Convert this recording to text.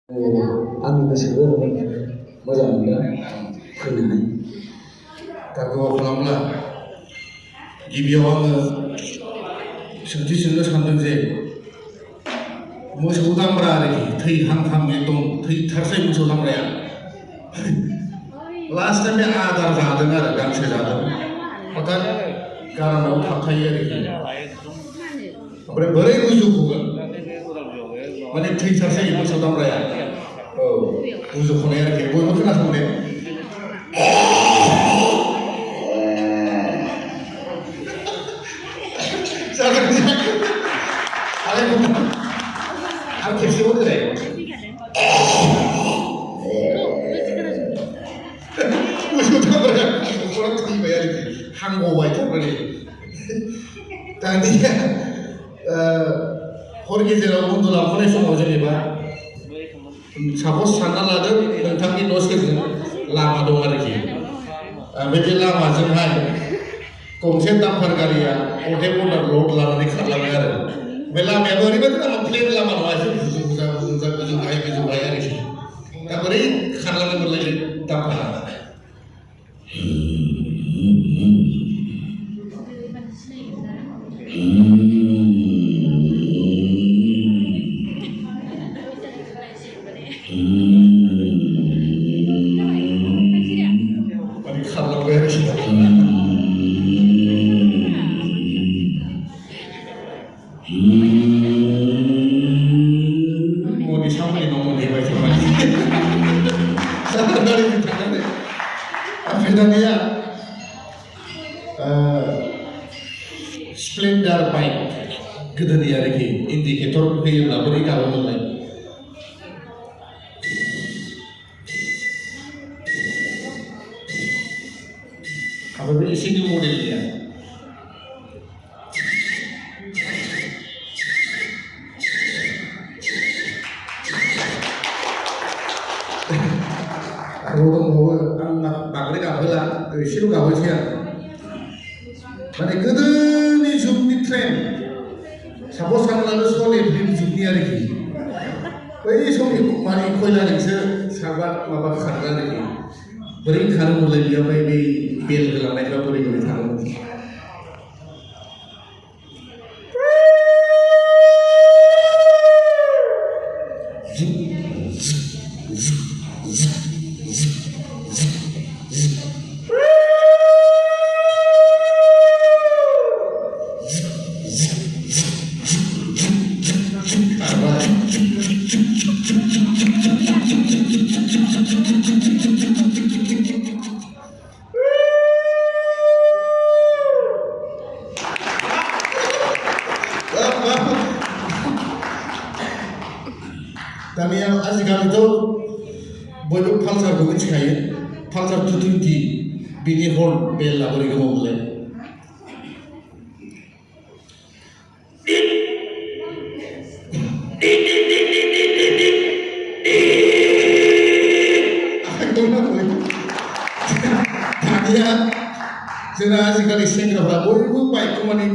आंनि गोसोखौ मोजां मोनदों फैनानै दा गोबाव खालामला गिबियाव आङो सोंथि सोंनो सानदों जे मोसौ दामब्रा आरोखि थैहांहां एकदम थैथारसै मोसौ दामब्राया लास्ट टाइम बे आदार जादों आरो गांसो जादों हथात गारामायाव थाबथायो आरोखि ओमफ्राय बोरै गुजुखगोन माने थैथारसै मोसौ दामब्राया औ गुजुखनाय आरोखि बयबो खोनासंदो आं खेबसेबो होनाय मोसौ दामब्राया न'खराव थैबाय आरोखि हांगबाय थारमाने दानिया हर गेजेराव उन्दुलांफानाय समाव जेनेबा सापस सानना लादों नोंथांनि न' सेरजों लामा दं आरोखि बे लामाजोंहाय गंसे दाम्पार गारिया अन्थाइ बर्डार लड लानानै खारलाङो आरो बे लामायाबो ओरैबायदि लामा प्लेन लामा नङा एसे गोजौ गाहाय आरोखि दा बोरै खारलांनो मोनलाय दाम्पारा माने खारलांबाय आरोखि मनि सामनि न' मोनहैबाय थारमाने गारिजों थांनानै ओमफ्राय दानिया स्प्लेन्डार बाइक गोदोनि आरोखि इन्डिकेटर होयोब्ला बोरै गाबोमोनलाय ओमफ्राय बे एसे निउ मडेलनिया आरो दंबावो आं बांद्राय गाबहोला एसेल' गाबहोसै आं माने गोदोनि जुगनि ट्रेन सापस सानब्लानो सल एप्रिल जुगनि आरोखि बै समनि माने खयलाजोंसो साबा माबा खारग्रा आरोखि बोरै खारोमोनलाय बेयावहाय बै बेल होलांनायफ्रा बोरै बोरै थाङोमोन दानिया आजिखालिथ' बयबो पालसारखौ मिथिखायो पालसार 220 बिनि हर्न बेलआ बोरै गोमावोलाय दानिया जोंना आजिखालि सेंग्राफ्रा बयबो बाइकखौ माने